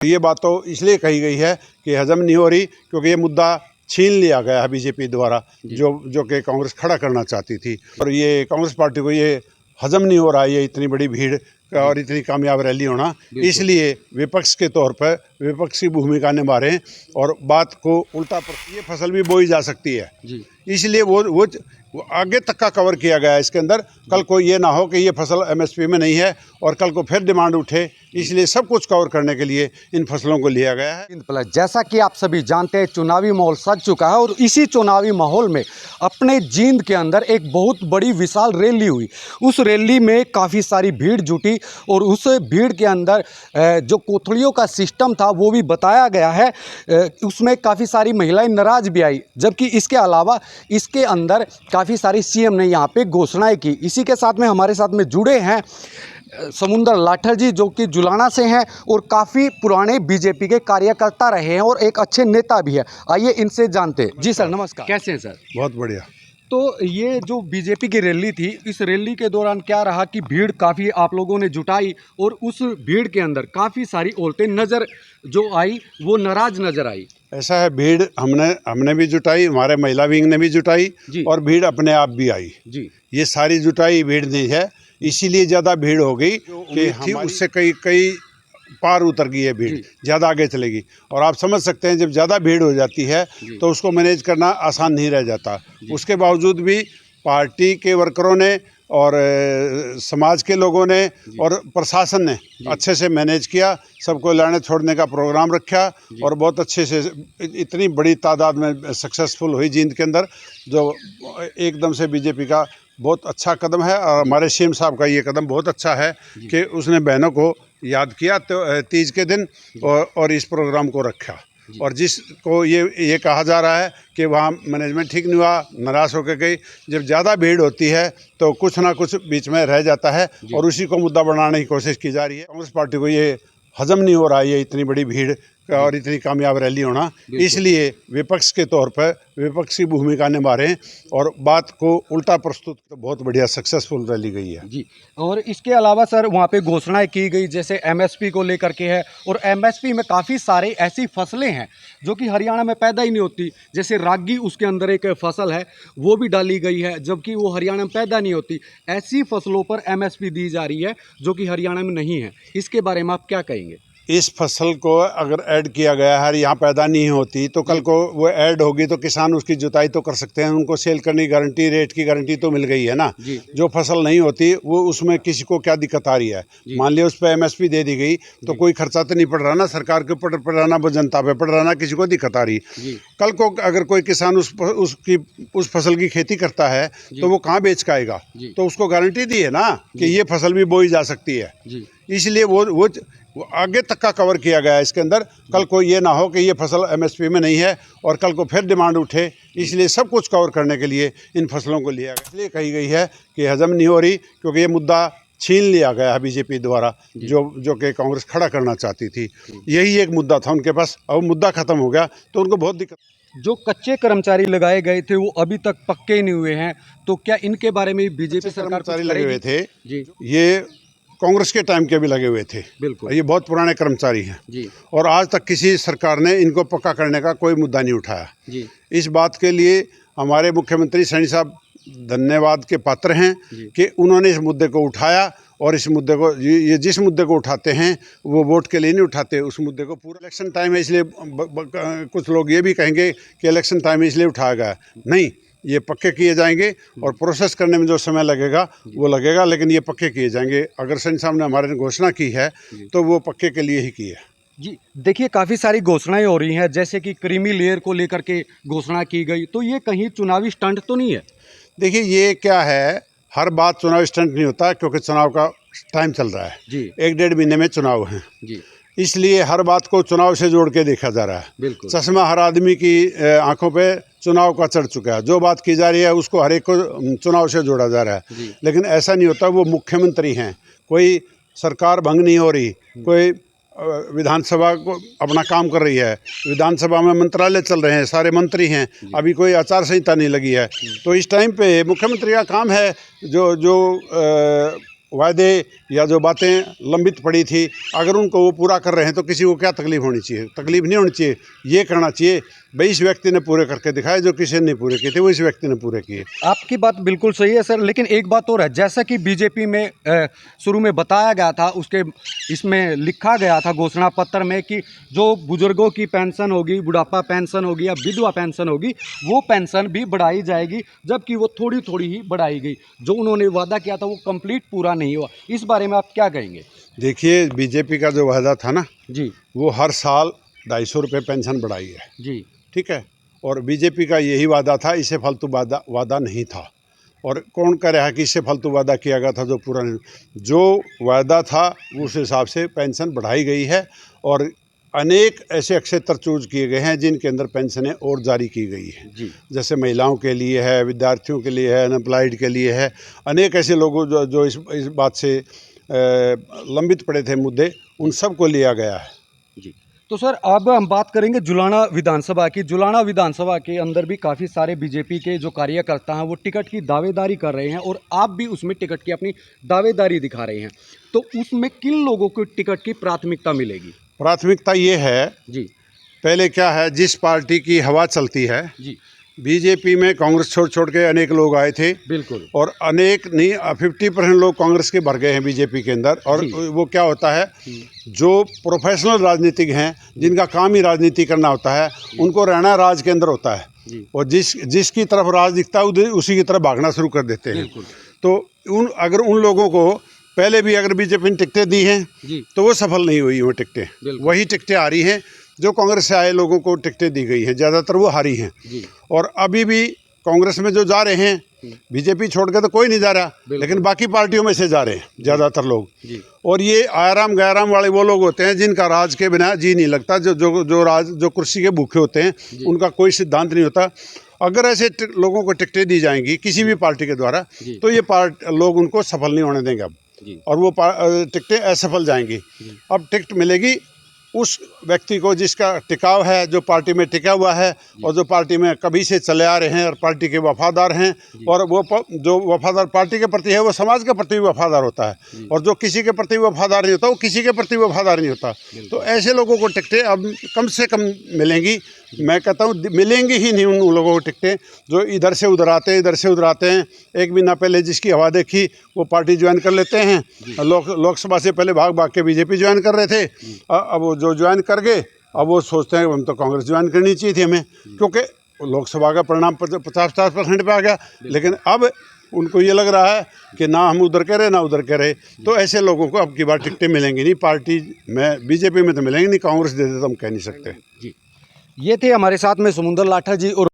ये बात तो इसलिए कही गई है कि हजम नहीं हो रही, क्योंकि ये मुद्दा छीन लिया गया है बीजेपी द्वारा, जो कि कांग्रेस खड़ा करना चाहती थी। और ये कांग्रेस पार्टी को ये हजम नहीं हो रहा है, ये इतनी बड़ी भीड़ और इतनी कामयाब रैली होना। इसलिए विपक्ष के तौर पर विपक्षी भूमिका निभा रहे हैं और बात को उल्टा पर ये फसल भी बोई जा सकती है, इसलिए वो आगे तक का कवर किया गया है इसके अंदर। कल को ये ना हो कि ये फसल एमएसपी में नहीं है और कल को फिर डिमांड उठे, इसलिए सब कुछ कवर करने के लिए इन फसलों को लिया गया है। जैसा कि आप सभी जानते हैं, चुनावी माहौल सज चुका है और इसी चुनावी माहौल में अपने जींद के अंदर एक बहुत बड़ी विशाल रैली हुई। उस रैली में काफ़ी सारी भीड़ जुटी और उस भीड़ के अंदर जो कोथड़ियों का सिस्टम था वो भी बताया गया है। उसमें काफ़ी सारी महिलाएं नाराज भी आई, जबकि इसके अलावा इसके अंदर काफ़ी सारी सीएम ने यहाँ पे घोषणाएं की। इसी के साथ में हमारे साथ में जुड़े हैं समुंदर लाठर जी, जो कि जुलाना से हैं और काफ़ी पुराने बीजेपी के कार्यकर्ता रहे हैं और एक अच्छे नेता भी है। आइए इनसे जानते हैं। जी सर, नमस्कार। कैसे हैं सर? बहुत बढ़िया। तो ये जो बीजेपी की रैली थी, इस रैली के दौरान क्या रहा कि भीड़ काफ़ी आप लोगों ने जुटाई और उस भीड़ के अंदर काफ़ी सारी औरतें नज़र जो आई वो नाराज नज़र आई। ऐसा है, भीड़ हमने भी जुटाई, हमारे महिला विंग ने भी जुटाई और भीड़ अपने आप भी आई जी। ये सारी जुटाई भीड़ नहीं है, इसीलिए ज़्यादा भीड़ हो गई कि उससे कई पार उतर गई है भीड़, ज़्यादा आगे चलेगी। और आप समझ सकते हैं, जब ज़्यादा भीड़ हो जाती है तो उसको मैनेज करना आसान नहीं रह जाता। उसके बावजूद भी पार्टी के वर्करों ने और समाज के लोगों ने और प्रशासन ने अच्छे से मैनेज किया, सबको लाने छोड़ने का प्रोग्राम रखा और बहुत अच्छे से इतनी बड़ी तादाद में सक्सेसफुल हुई जींद के अंदर, जो एकदम से बीजेपी का बहुत अच्छा कदम है। और हमारे सीएम साहब का ये कदम बहुत अच्छा है कि उसने बहनों को याद किया तो तीज के दिन और इस प्रोग्राम को रखा। और जिसको ये कहा जा रहा है कि वहाँ मैनेजमेंट ठीक नहीं हुआ, नाराज़ होकर गई, जब ज़्यादा भीड़ होती है तो कुछ ना कुछ बीच में रह जाता है और उसी को मुद्दा बनाने की कोशिश की जा रही है। कांग्रेस पार्टी को ये हजम नहीं हो रहा है, ये इतनी बड़ी भीड़ और इतनी कामयाब रैली होना। इसलिए विपक्ष के तौर पर विपक्षी भूमिका निभा रहे हैं और बात को उल्टा प्रस्तुत, तो बहुत बढ़िया सक्सेसफुल रैली गई है जी। और इसके अलावा सर वहाँ पे घोषणाएं की गई, जैसे एमएसपी को लेकर के है, और एमएसपी में काफ़ी सारे ऐसी फसलें हैं जो कि हरियाणा में पैदा ही नहीं होती। जैसे रागी, उसके अंदर एक फसल है, वो भी डाली गई है, जबकि वो हरियाणा में पैदा नहीं होती। ऐसी फसलों पर एमएसपी दी जा रही है जो कि हरियाणा में नहीं है। इसके बारे में आप क्या कहेंगे? इस फसल को अगर ऐड किया गया है, यहाँ पैदा नहीं होती, तो कल को वो ऐड होगी तो किसान उसकी जुताई तो कर सकते हैं, उनको सेल करने की गारंटी, रेट की गारंटी तो मिल गई है ना। जो फसल नहीं होती वो उसमें किसी को क्या दिक्कत आ रही है? मान लिया उस पर एमएसपी दे दी गई तो कोई खर्चा तो नहीं पड़ रहा ना, सरकार के ऊपर पड़ रहा ना, वो जनता पे पड़ रहा ना, किसी को दिक्कत आ रही। कल को अगर कोई किसान उस फसल की खेती करता है तो वो कहाँ बेच के आएगा? तो उसको गारंटी दी है ना कि ये फसल भी बोई जा सकती है, इसलिए वो आगे तक का कवर किया गया है इसके अंदर। कल को ये ना हो कि ये फसल एमएसपी में नहीं है और कल को फिर डिमांड उठे, इसलिए सब कुछ कवर करने के लिए इन फसलों को लिया गया। इसलिए कही गई है कि हजम नहीं हो रही, क्योंकि ये मुद्दा छीन लिया गया है बीजेपी द्वारा, जो कि कांग्रेस खड़ा करना चाहती थी। यही एक मुद्दा था उनके पास, अब मुद्दा खत्म हो गया तो उनको बहुत दिक्कत। जो कच्चे कर्मचारी लगाए गए थे वो अभी तक पक्के नहीं हुए हैं, तो क्या इनके बारे में बीजेपी सरकार कर्मचारी लगे हुए थे जी, ये कांग्रेस के टाइम के भी लगे हुए थे, बिल्कुल, ये बहुत पुराने कर्मचारी हैं जी। और आज तक किसी सरकार ने इनको पक्का करने का कोई मुद्दा नहीं उठाया जी। इस बात के लिए हमारे मुख्यमंत्री सैनी साहब धन्यवाद के पात्र हैं कि उन्होंने इस मुद्दे को उठाया। और इस मुद्दे को, ये जिस मुद्दे को उठाते हैं वो वोट के लिए नहीं उठाते, उस मुद्दे को पूरा इलेक्शन टाइम है इसलिए कुछ लोग ये भी कहेंगे कि इलेक्शन टाइम है इसलिए उठाया गया, नहीं, ये पक्के किए जाएंगे और प्रोसेस करने में जो समय लगेगा वो लगेगा, लेकिन ये पक्के किए जाएंगे। अगर सैनी साहब ने हमारे घोषणा की है तो वो पक्के के लिए ही की है जी। देखिए, काफ़ी सारी घोषणाएं हो रही हैं, जैसे कि क्रीमी लेयर को लेकर के घोषणा की गई, तो ये कहीं चुनावी स्टंट तो नहीं है? देखिए, ये क्या है, हर बात चुनावी स्टंट नहीं होता, क्योंकि चुनाव का टाइम चल रहा है जी, 1-1.5 महीने में चुनाव हैं जी, इसलिए हर बात को चुनाव से जोड़ के देखा जा रहा है। बिल्कुल, चश्मा हर आदमी की आंखों पे चुनाव का चढ़ चुका है, जो बात की जा रही है उसको हर एक को चुनाव से जोड़ा जा रहा है, लेकिन ऐसा नहीं होता। वो मुख्यमंत्री हैं, कोई सरकार भंग नहीं हो रही, कोई विधानसभा को अपना काम कर रही है, विधानसभा में मंत्रालय चल रहे हैं, सारे मंत्री हैं, अभी कोई आचार संहिता नहीं लगी है, तो इस टाइम पे मुख्यमंत्री का काम है जो वादे या जो बातें लंबित पड़ी थी, अगर उनको वो पूरा कर रहे हैं तो किसी को क्या तकलीफ होनी चाहिए? तकलीफ नहीं होनी चाहिए। ये कहना चाहिए भाई इस व्यक्ति ने पूरे करके दिखाए, जो किसी ने नहीं पूरे किए थे वो इस व्यक्ति ने पूरे किए। आपकी बात बिल्कुल सही है सर, लेकिन एक बात और है, जैसा कि बीजेपी में शुरू में बताया गया था, उसके इसमें लिखा गया था घोषणा पत्र में कि जो बुजुर्गों की पेंशन होगी, बुढ़ापा पेंशन होगी या विधवा पेंशन होगी, वो पेंशन भी बढ़ाई जाएगी, जबकि वो थोड़ी थोड़ी ही बढ़ाई गई। जो उन्होंने वादा किया था वो कंप्लीट पूरा नहीं हुआ। इस बारे में आप क्या कहेंगे? देखिए, बीजेपी का जो वादा था ना जी, वो हर साल 250 रुपये पेंशन बढ़ाई है। जी, ठीक है, और बीजेपी का यही वादा था, इससे फालतू वादा नहीं था। और कौन कह रहा है कि इससे फालतू वादा किया गया था जो पूरा नहीं? जो वादा था उस हिसाब से पेंशन बढ़ाई गई है, और अनेक ऐसे क्षेत्र चूज किए गए हैं जिनके अंदर पेंशनें और जारी की गई हैं। जी, जैसे महिलाओं के लिए है, विद्यार्थियों के लिए है, अनएम्प्लॉयड के लिए है। अनेक ऐसे लोगों जो इस बात से लंबित पड़े थे मुद्दे, उन सब को लिया गया है। जी। तो सर अब हम बात करेंगे जुलाना विधानसभा की। जुलाना विधानसभा के अंदर भी काफ़ी सारे बीजेपी के जो कार्यकर्ता हैं वो टिकट की दावेदारी कर रहे हैं, और आप भी उसमें टिकट की अपनी दावेदारी दिखा रहे हैं। तो उसमें किन लोगों को टिकट की प्राथमिकता मिलेगी? प्राथमिकता ये है, जी, पहले क्या है, जिस पार्टी की हवा चलती है, जी, बीजेपी में कांग्रेस छोड़ के अनेक लोग आए थे, बिल्कुल। और अनेक नहीं 50% लोग कांग्रेस के भर गए हैं बीजेपी के अंदर। और जी। वो क्या होता है, जो प्रोफेशनल राजनीतिक हैं, जिनका काम ही राजनीति करना होता है, उनको रहना राज के अंदर होता है, जी, और जिसकी तरफ राज दिखता है उसी की तरफ भागना शुरू कर देते हैं। बिल्कुल। तो अगर उन लोगों को पहले भी अगर बीजेपी ने टिकटें दी हैं जी, तो वो सफल नहीं हुई वो टिकटें। बिल्कुल। वही टिकटें आ रही हैं जो कांग्रेस से आए लोगों को टिकटें दी गई हैं, ज़्यादातर वो हारी हैं। जी, और अभी भी कांग्रेस में जो जा रहे हैं, बीजेपी छोड़ के तो कोई नहीं जा रहा, लेकिन बाकी पार्टियों में से जा रहे हैं ज़्यादातर लोग। जी, और ये आराम गैराम वाले वो लोग होते हैं जिनका राज के बिना जी नहीं लगता, जो कुर्सी के भूखे होते हैं, उनका कोई सिद्धांत नहीं होता। अगर ऐसे लोगों को टिकटें दी जाएंगी किसी भी पार्टी के द्वारा, तो ये लोग उनको सफल नहीं होने देंगे अब, और वो टिकटें असफल जाएंगी। अब टिकट मिलेगी उस व्यक्ति को जिसका टिकाव है, जो पार्टी में टिका हुआ है, और जो पार्टी में कभी से चले आ रहे हैं और पार्टी के वफादार हैं, और वो जो वफादार पार्टी के प्रति है वो समाज के प्रति भी वफादार होता है, और जो किसी के प्रति वफादार नहीं होता वो किसी के प्रति वफादार नहीं होता। तो ऐसे लोगों को टिकटें अब कम से कम मिलेंगी। मैं कहता हूँ मिलेंगी ही नहीं उन लोगों को टिकटें जो इधर से उधर आते हैं, इधर से उधर आते हैं। एक महीना पहले जिसकी हवा देखी वो पार्टी ज्वाइन कर लेते हैं। लोकसभा से पहले भाग के बीजेपी ज्वाइन कर रहे थे, अब वो जो ज्वाइन कर गए अब वो सोचते हैं हम तो कांग्रेस ज्वाइन करनी चाहिए थी हमें, क्योंकि लोकसभा का परिणाम 50% पे आ गया। लेकिन अब उनको ये लग रहा है कि ना हम उधर कह रहे ना उधर कह रहे। तो ऐसे लोगों को अब की बार टिकटें मिलेंगी नहीं पार्टी में, बीजेपी में तो मिलेंगी नहीं, कांग्रेस दे दे तो हम कह नहीं सकते। जी। ये थे हमारे साथ में समुंदर लाठा जी। और